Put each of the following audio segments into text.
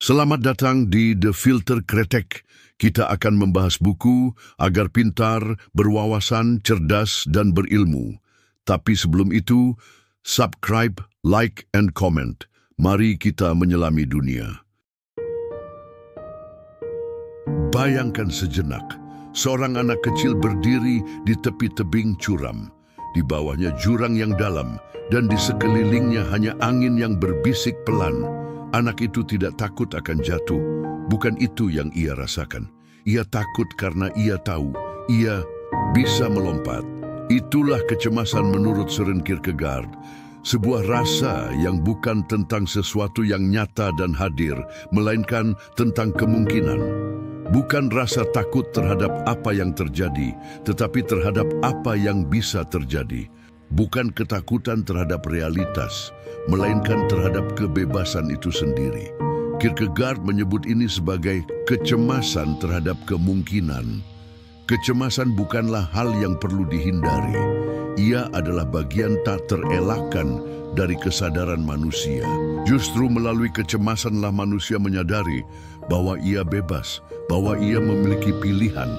Selamat datang di The Filter Kretek. Kita akan membahas buku agar pintar, berwawasan, cerdas, dan berilmu. Tapi sebelum itu, subscribe, like, and comment. Mari kita menyelami dunia. Bayangkan sejenak, seorang anak kecil berdiri di tepi tebing curam. Di bawahnya jurang yang dalam, dan di sekelilingnya hanya angin yang berbisik pelan. Anak itu tidak takut akan jatuh. Bukan itu yang ia rasakan. Ia takut karena ia tahu ia bisa melompat. Itulah kecemasan menurut Søren Kierkegaard. Sebuah rasa yang bukan tentang sesuatu yang nyata dan hadir, melainkan tentang kemungkinan. Bukan rasa takut terhadap apa yang terjadi, tetapi terhadap apa yang bisa terjadi. Bukan ketakutan terhadap realitas, melainkan terhadap kebebasan itu sendiri. Kierkegaard menyebut ini sebagai kecemasan terhadap kemungkinan. Kecemasan bukanlah hal yang perlu dihindari. Ia adalah bagian tak terelakkan dari kesadaran manusia. Justru melalui kecemasanlah manusia menyadari bahwa ia bebas, bahwa ia memiliki pilihan.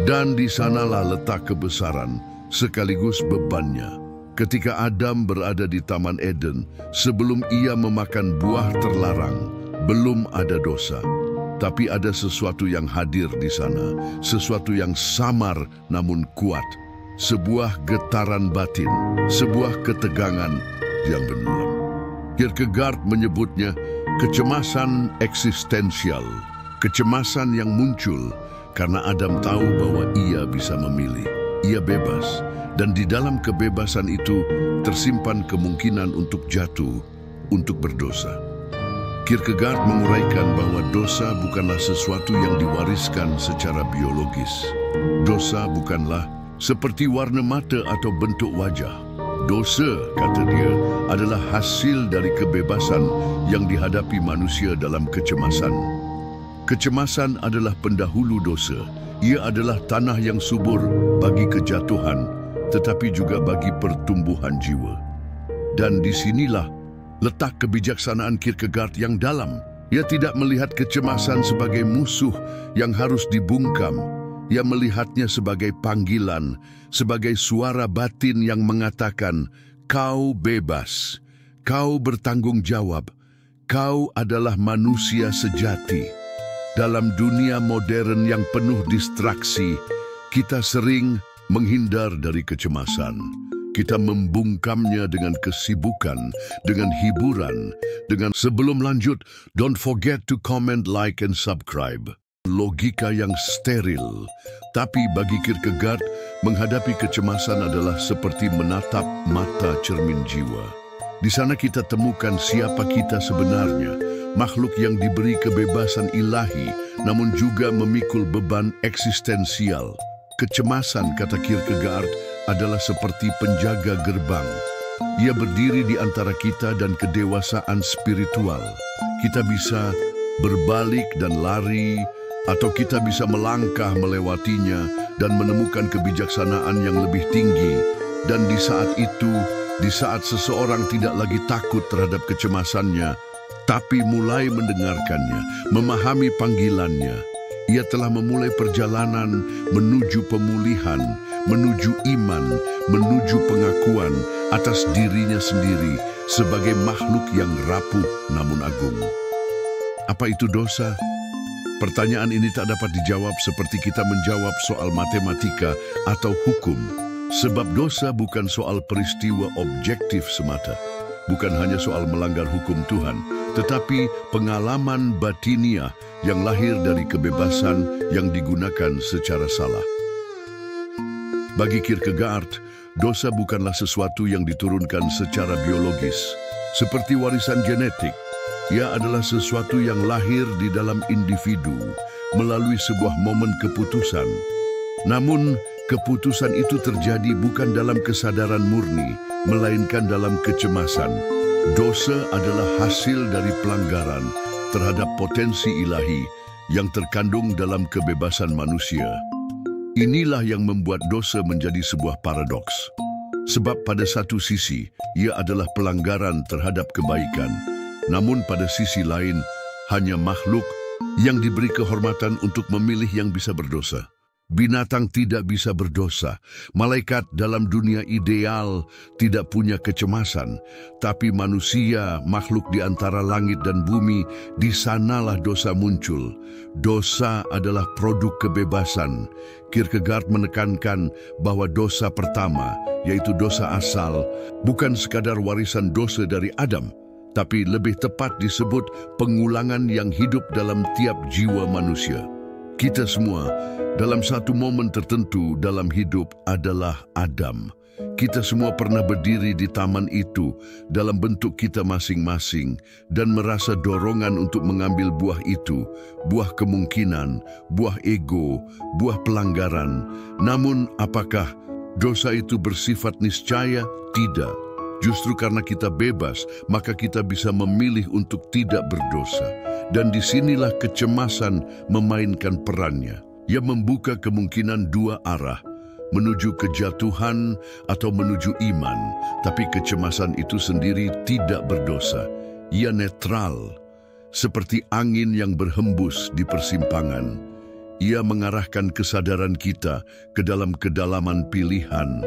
Dan di sanalah letak kebesaran sekaligus bebannya. Ketika Adam berada di Taman Eden, sebelum ia memakan buah terlarang, belum ada dosa. Tapi ada sesuatu yang hadir di sana, sesuatu yang samar namun kuat. Sebuah getaran batin, sebuah ketegangan yang mendalam. Kierkegaard menyebutnya kecemasan eksistensial, kecemasan yang muncul karena Adam tahu bahwa ia bisa memilih, ia bebas. Dan di dalam kebebasan itu tersimpan kemungkinan untuk jatuh, untuk berdosa. Kierkegaard menguraikan bahwa dosa bukanlah sesuatu yang diwariskan secara biologis. Dosa bukanlah seperti warna mata atau bentuk wajah. Dosa, kata dia, adalah hasil dari kebebasan yang dihadapi manusia dalam kecemasan. Kecemasan adalah pendahulu dosa. Ia adalah tanah yang subur bagi kejatuhan, tetapi juga bagi pertumbuhan jiwa. Dan disinilah letak kebijaksanaan Kierkegaard yang dalam. Ia tidak melihat kecemasan sebagai musuh yang harus dibungkam. Ia melihatnya sebagai panggilan, sebagai suara batin yang mengatakan, "Kau bebas, kau bertanggung jawab, kau adalah manusia sejati." Dalam dunia modern yang penuh distraksi, kita sering menghindar dari kecemasan. Kita membungkamnya dengan kesibukan, dengan hiburan, dengan sebelum lanjut, don't forget to comment, like, and subscribe. Logika yang steril. Tapi bagi Kierkegaard, menghadapi kecemasan adalah seperti menatap mata cermin jiwa. Di sana kita temukan siapa kita sebenarnya, makhluk yang diberi kebebasan ilahi, namun juga memikul beban eksistensial. Kecemasan, kata Kierkegaard, adalah seperti penjaga gerbang. Ia berdiri di antara kita dan kedewasaan spiritual. Kita bisa berbalik dan lari, atau kita bisa melangkah melewatinya dan menemukan kebijaksanaan yang lebih tinggi. Dan di saat itu, di saat seseorang tidak lagi takut terhadap kecemasannya, tapi mulai mendengarkannya, memahami panggilannya, ia telah memulai perjalanan menuju pemulihan, menuju iman, menuju pengakuan atas dirinya sendiri sebagai makhluk yang rapuh namun agung. Apa itu dosa? Pertanyaan ini tak dapat dijawab seperti kita menjawab soal matematika atau hukum. Sebab dosa bukan soal peristiwa objektif semata. Bukan hanya soal melanggar hukum Tuhan, tetapi pengalaman batiniah yang lahir dari kebebasan yang digunakan secara salah. Bagi Kierkegaard, dosa bukanlah sesuatu yang diturunkan secara biologis, seperti warisan genetik. Ia adalah sesuatu yang lahir di dalam individu melalui sebuah momen keputusan. Namun, keputusan itu terjadi bukan dalam kesadaran murni, melainkan dalam kecemasan. Dosa adalah hasil dari pelanggaran terhadap potensi ilahi yang terkandung dalam kebebasan manusia. Inilah yang membuat dosa menjadi sebuah paradoks. Sebab pada satu sisi, ia adalah pelanggaran terhadap kebaikan. Namun pada sisi lain, Hanya makhluk yang diberi kehormatan untuk memilih yang bisa berdosa. Binatang tidak bisa berdosa. Malaikat dalam dunia ideal tidak punya kecemasan. Tapi manusia, makhluk di antara langit dan bumi, di sanalah dosa muncul. Dosa adalah produk kebebasan. Kierkegaard menekankan bahwa dosa pertama, yaitu dosa asal, bukan sekadar warisan dosa dari Adam, tapi lebih tepat disebut pengulangan yang hidup dalam tiap jiwa manusia. Kita semua dalam satu momen tertentu dalam hidup adalah Adam. Kita semua pernah berdiri di taman itu dalam bentuk kita masing-masing dan merasa dorongan untuk mengambil buah itu, buah kemungkinan, buah ego, buah pelanggaran. Namun apakah dosa itu bersifat niscaya? Tidak. Justru karena kita bebas, maka kita bisa memilih untuk tidak berdosa. Dan disinilah kecemasan memainkan perannya. Ia membuka kemungkinan dua arah, menuju kejatuhan atau menuju iman. Tapi kecemasan itu sendiri tidak berdosa. Ia netral, seperti angin yang berhembus di persimpangan. Ia mengarahkan kesadaran kita ke dalam kedalaman pilihan.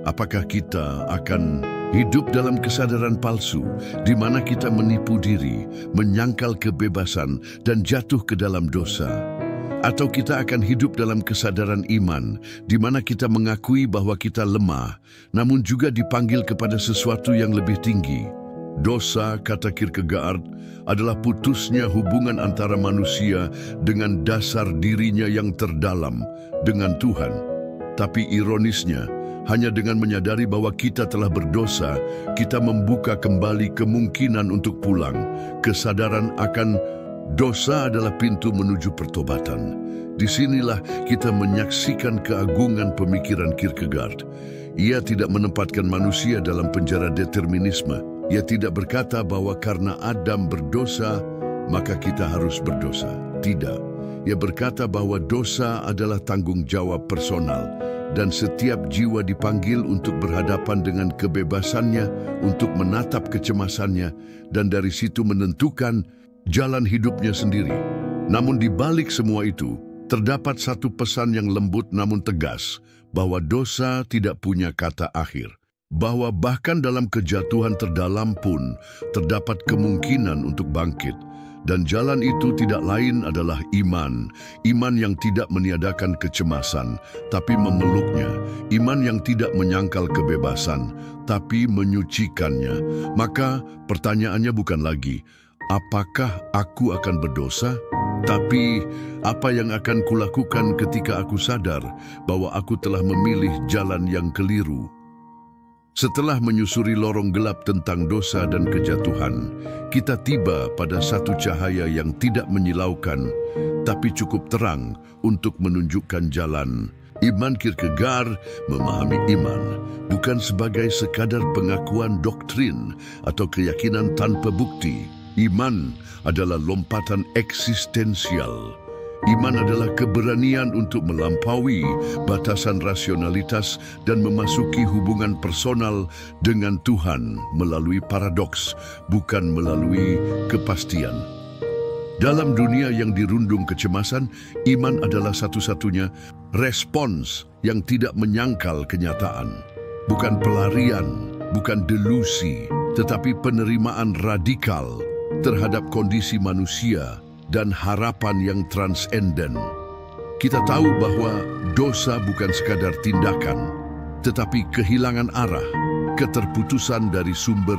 Apakah kita akan hidup dalam kesadaran palsu, di mana kita menipu diri, menyangkal kebebasan, dan jatuh ke dalam dosa? Atau kita akan hidup dalam kesadaran iman, di mana kita mengakui bahwa kita lemah, namun juga dipanggil kepada sesuatu yang lebih tinggi? Dosa, kata Kierkegaard, adalah putusnya hubungan antara manusia dengan dasar dirinya yang terdalam, dengan Tuhan. Tapi ironisnya, hanya dengan menyadari bahwa kita telah berdosa, kita membuka kembali kemungkinan untuk pulang. Kesadaran akan dosa adalah pintu menuju pertobatan. Disinilah kita menyaksikan keagungan pemikiran Kierkegaard. Ia tidak menempatkan manusia dalam penjara determinisme. Ia tidak berkata bahwa karena Adam berdosa, maka kita harus berdosa. Tidak. Ia berkata bahwa dosa adalah tanggung jawab personal. Dan setiap jiwa dipanggil untuk berhadapan dengan kebebasannya, untuk menatap kecemasannya, dan dari situ menentukan jalan hidupnya sendiri. Namun di balik semua itu, terdapat satu pesan yang lembut namun tegas, bahwa dosa tidak punya kata akhir. Bahwa bahkan dalam kejatuhan terdalam pun, terdapat kemungkinan untuk bangkit. Dan jalan itu tidak lain adalah iman. Iman yang tidak meniadakan kecemasan, tapi memeluknya. Iman yang tidak menyangkal kebebasan, tapi menyucikannya. Maka pertanyaannya bukan lagi, apakah aku akan berdosa? Tapi apa yang akan kulakukan ketika aku sadar bahwa aku telah memilih jalan yang keliru? Setelah menyusuri lorong gelap tentang dosa dan kejatuhan, kita tiba pada satu cahaya yang tidak menyilaukan, tapi cukup terang untuk menunjukkan jalan. Iman Kierkegaard memahami iman bukan sebagai sekadar pengakuan doktrin atau keyakinan tanpa bukti. Iman adalah lompatan eksistensial. Iman adalah keberanian untuk melampaui batasan rasionalitas dan memasuki hubungan personal dengan Tuhan melalui paradoks, bukan melalui kepastian. Dalam dunia yang dirundung kecemasan, iman adalah satu-satunya respons yang tidak menyangkal kenyataan. Bukan pelarian, bukan delusi, tetapi penerimaan radikal terhadap kondisi manusia dan harapan yang transenden. Kita tahu bahwa dosa bukan sekadar tindakan, tetapi kehilangan arah, keterputusan dari sumber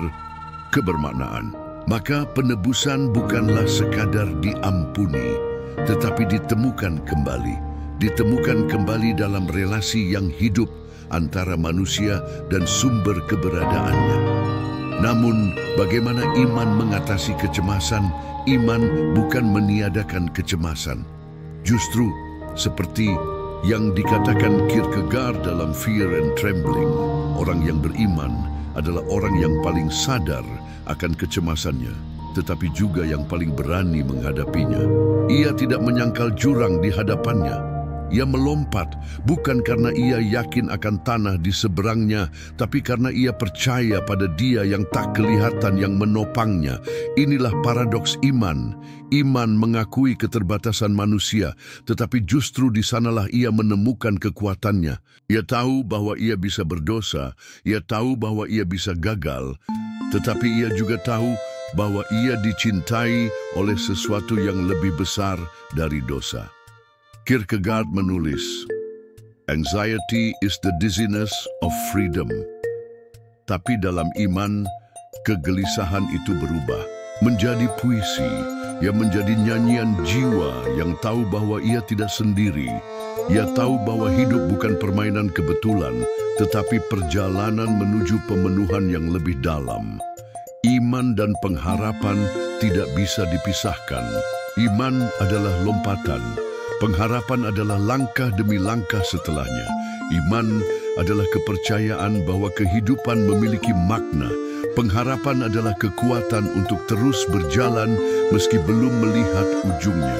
kebermaknaan. Maka penebusan bukanlah sekadar diampuni, tetapi ditemukan kembali. Ditemukan kembali dalam relasi yang hidup antara manusia dan sumber keberadaannya. Namun, bagaimana iman mengatasi kecemasan? Iman bukan meniadakan kecemasan. Justru, seperti yang dikatakan Kierkegaard dalam Fear and Trembling, orang yang beriman adalah orang yang paling sadar akan kecemasannya, tetapi juga yang paling berani menghadapinya. Ia tidak menyangkal jurang di hadapannya. Ia melompat, bukan karena ia yakin akan tanah di seberangnya, tapi karena ia percaya pada Dia yang tak kelihatan yang menopangnya. Inilah paradoks iman. Iman mengakui keterbatasan manusia, tetapi justru di sanalah ia menemukan kekuatannya. Ia tahu bahwa ia bisa berdosa, ia tahu bahwa ia bisa gagal, tetapi ia juga tahu bahwa ia dicintai oleh sesuatu yang lebih besar dari dosa. Kierkegaard menulis, "Anxiety is the dizziness of freedom." Tapi dalam iman, kegelisahan itu berubah menjadi puisi, yang menjadi nyanyian jiwa yang tahu bahwa ia tidak sendiri. Ia tahu bahwa hidup bukan permainan kebetulan, tetapi perjalanan menuju pemenuhan yang lebih dalam. Iman dan pengharapan tidak bisa dipisahkan. Iman adalah lompatan. Pengharapan adalah langkah demi langkah setelahnya. Iman adalah kepercayaan bahwa kehidupan memiliki makna. Pengharapan adalah kekuatan untuk terus berjalan meski belum melihat ujungnya.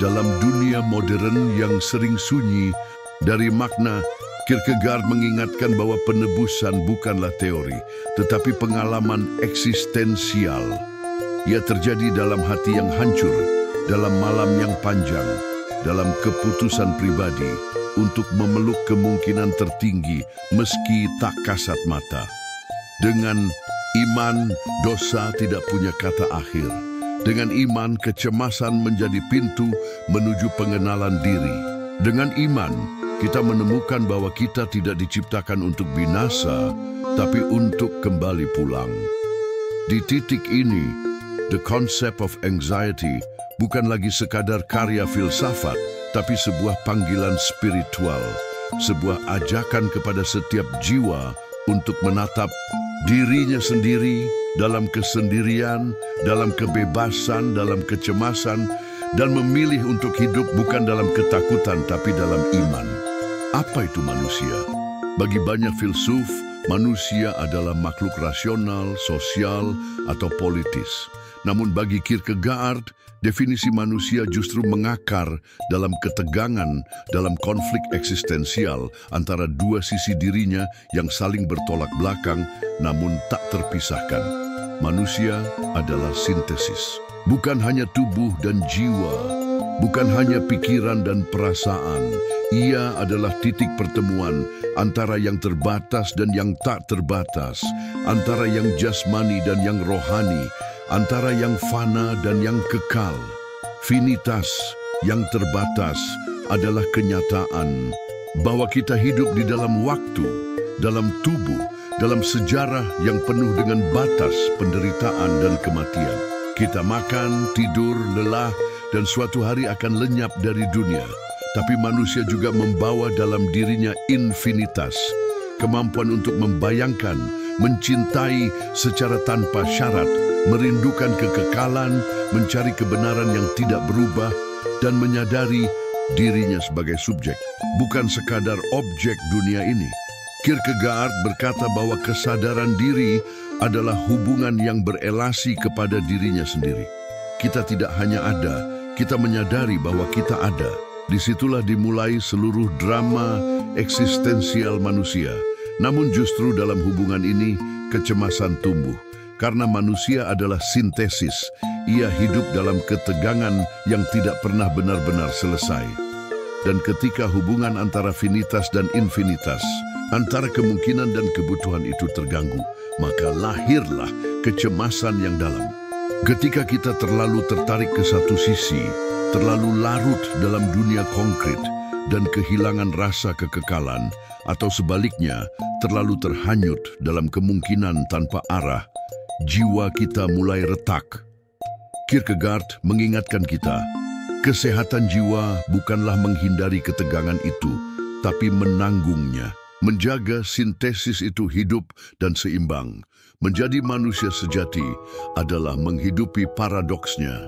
Dalam dunia modern yang sering sunyi dari makna, Kierkegaard mengingatkan bahwa penebusan bukanlah teori, tetapi pengalaman eksistensial. Ia terjadi dalam hati yang hancur, dalam malam yang panjang, dalam keputusan pribadi untuk memeluk kemungkinan tertinggi meski tak kasat mata. Dengan iman, dosa tidak punya kata akhir. Dengan iman, kecemasan menjadi pintu menuju pengenalan diri. Dengan iman, kita menemukan bahwa kita tidak diciptakan untuk binasa, tapi untuk kembali pulang. Di titik ini, the concept of anxiety bukan lagi sekadar karya filsafat, tapi sebuah panggilan spiritual, sebuah ajakan kepada setiap jiwa untuk menatap dirinya sendiri dalam kesendirian, dalam kebebasan, dalam kecemasan, dan memilih untuk hidup bukan dalam ketakutan tapi dalam iman. Apa itu manusia? Bagi banyak filsuf, manusia adalah makhluk rasional, sosial, atau politis. Namun bagi Kierkegaard, definisi manusia justru mengakar dalam ketegangan, dalam konflik eksistensial antara dua sisi dirinya yang saling bertolak belakang namun tak terpisahkan. Manusia adalah sintesis, bukan hanya tubuh dan jiwa, bukan hanya pikiran dan perasaan. Ia adalah titik pertemuan antara yang terbatas dan yang tak terbatas, antara yang jasmani dan yang rohani, antara yang fana dan yang kekal. Finitas yang terbatas adalah kenyataan bahwa kita hidup di dalam waktu, dalam tubuh, dalam sejarah yang penuh dengan batas, penderitaan, dan kematian. Kita makan, tidur, lelah, dan suatu hari akan lenyap dari dunia. Tapi manusia juga membawa dalam dirinya infinitas, kemampuan untuk membayangkan, mencintai secara tanpa syarat, merindukan kekekalan, mencari kebenaran yang tidak berubah, dan menyadari dirinya sebagai subjek, bukan sekadar objek dunia ini. Kierkegaard berkata bahwa kesadaran diri adalah hubungan yang berelasi kepada dirinya sendiri. Kita tidak hanya ada, kita menyadari bahwa kita ada. Disitulah dimulai seluruh drama eksistensial manusia. Namun justru dalam hubungan ini, kecemasan tumbuh. Karena manusia adalah sintesis, ia hidup dalam ketegangan yang tidak pernah benar-benar selesai. Dan ketika hubungan antara finitas dan infinitas, antara kemungkinan dan kebutuhan itu terganggu, maka lahirlah kecemasan yang dalam. Ketika kita terlalu tertarik ke satu sisi, terlalu larut dalam dunia konkret, dan kehilangan rasa kekekalan, atau sebaliknya, terlalu terhanyut dalam kemungkinan tanpa arah, jiwa kita mulai retak. Kierkegaard mengingatkan kita, kesehatan jiwa bukanlah menghindari ketegangan itu, tapi menanggungnya. Menjaga sintesis itu hidup dan seimbang. Menjadi manusia sejati adalah menghidupi paradoksnya.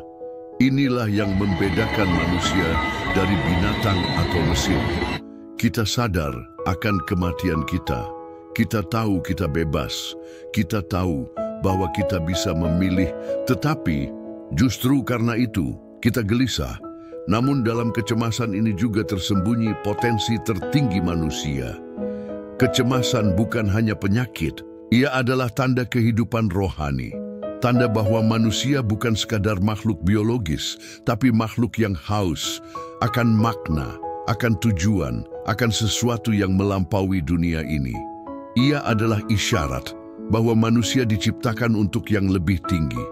Inilah yang membedakan manusia dari binatang atau mesin. Kita sadar akan kematian kita. Kita tahu kita bebas. Kita tahu bahwa kita bisa memilih, tetapi justru karena itu kita gelisah. Namun dalam kecemasan ini juga tersembunyi potensi tertinggi manusia. Kecemasan bukan hanya penyakit, ia adalah tanda kehidupan rohani. Tanda bahwa manusia bukan sekadar makhluk biologis, tapi makhluk yang haus akan makna, akan tujuan, akan sesuatu yang melampaui dunia ini. Ia adalah isyarat bahwa manusia diciptakan untuk yang lebih tinggi.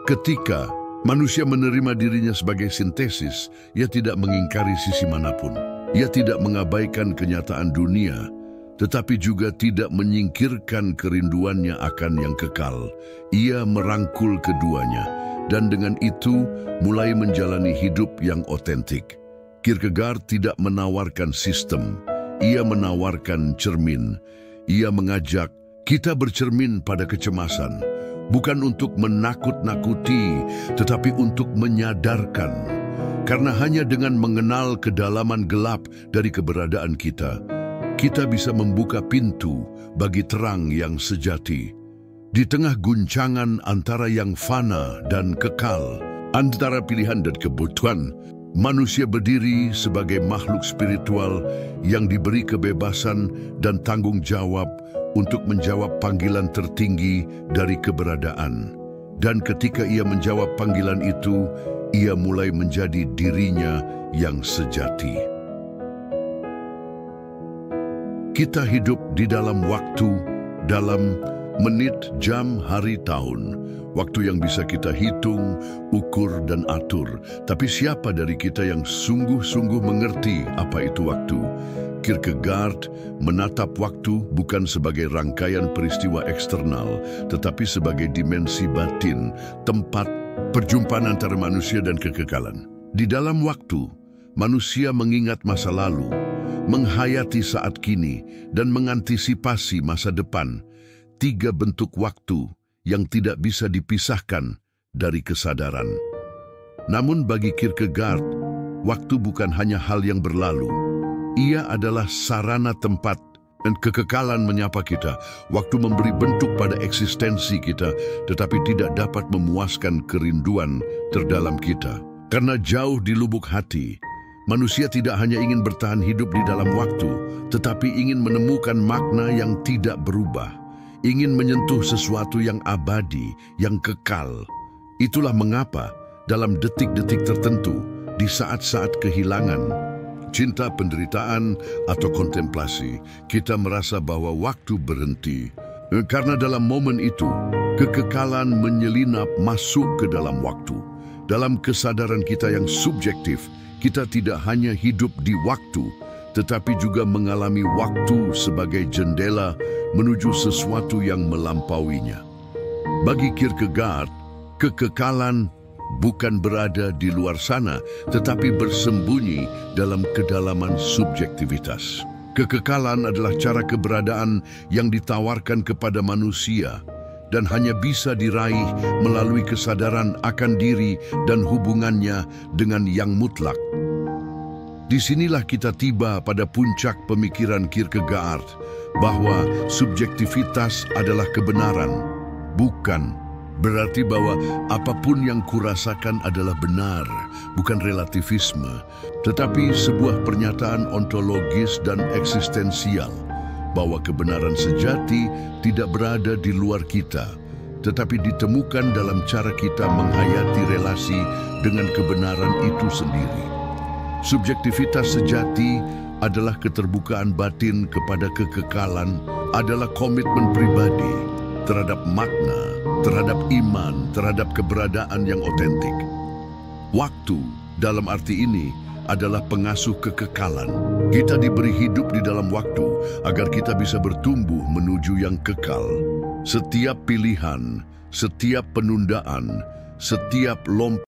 Ketika manusia menerima dirinya sebagai sintesis, ia tidak mengingkari sisi manapun. Ia tidak mengabaikan kenyataan dunia, tetapi juga tidak menyingkirkan kerinduannya akan yang kekal. Ia merangkul keduanya, dan dengan itu mulai menjalani hidup yang otentik. Kierkegaard tidak menawarkan sistem, ia menawarkan cermin. Ia mengajak kita bercermin pada kecemasan, bukan untuk menakut-nakuti, tetapi untuk menyadarkan. Karena hanya dengan mengenal kedalaman gelap dari keberadaan kita, kita bisa membuka pintu bagi terang yang sejati. Di tengah guncangan antara yang fana dan kekal, antara pilihan dan kebutuhan, manusia berdiri sebagai makhluk spiritual yang diberi kebebasan dan tanggung jawab untuk menjawab panggilan tertinggi dari keberadaan. Dan ketika ia menjawab panggilan itu, ia mulai menjadi dirinya yang sejati. Kita hidup di dalam waktu, dalam menit, jam, hari, tahun. Waktu yang bisa kita hitung, ukur, dan atur. Tapi siapa dari kita yang sungguh-sungguh mengerti apa itu waktu? Kierkegaard menatap waktu bukan sebagai rangkaian peristiwa eksternal, tetapi sebagai dimensi batin, tempat perjumpaan antara manusia dan kekekalan. Di dalam waktu, manusia mengingat masa lalu, menghayati saat kini, dan mengantisipasi masa depan. 3 bentuk waktu yang tidak bisa dipisahkan dari kesadaran. Namun bagi Kierkegaard, waktu bukan hanya hal yang berlalu. Ia adalah sarana tempat dan kekekalan menyapa kita. Waktu memberi bentuk pada eksistensi kita, tetapi tidak dapat memuaskan kerinduan terdalam kita. Karena jauh di lubuk hati, manusia tidak hanya ingin bertahan hidup di dalam waktu, tetapi ingin menemukan makna yang tidak berubah. Ingin menyentuh sesuatu yang abadi, yang kekal. Itulah mengapa dalam detik-detik tertentu, di saat-saat kehilangan, cinta, penderitaan, atau kontemplasi, kita merasa bahwa waktu berhenti. Karena dalam momen itu, kekekalan menyelinap masuk ke dalam waktu. Dalam kesadaran kita yang subjektif, kita tidak hanya hidup di waktu, tetapi juga mengalami waktu sebagai jendela menuju sesuatu yang melampauinya. Bagi Kierkegaard, kekekalan bukan berada di luar sana, tetapi bersembunyi dalam kedalaman subjektivitas. Kekekalan adalah cara keberadaan yang ditawarkan kepada manusia dan hanya bisa diraih melalui kesadaran akan diri dan hubungannya dengan yang mutlak. Disinilah kita tiba pada puncak pemikiran Kierkegaard bahwa subjektivitas adalah kebenaran, bukan berarti bahwa apapun yang kurasakan adalah benar, bukan relativisme, tetapi sebuah pernyataan ontologis dan eksistensial bahwa kebenaran sejati tidak berada di luar kita, tetapi ditemukan dalam cara kita menghayati relasi dengan kebenaran itu sendiri. Subjektivitas sejati adalah keterbukaan batin kepada kekekalan, adalah komitmen pribadi terhadap makna, terhadap iman, terhadap keberadaan yang otentik. Waktu, dalam arti ini, adalah pengasuh kekekalan. Kita diberi hidup di dalam waktu agar kita bisa bertumbuh menuju yang kekal. Setiap pilihan, setiap penundaan, setiap lompat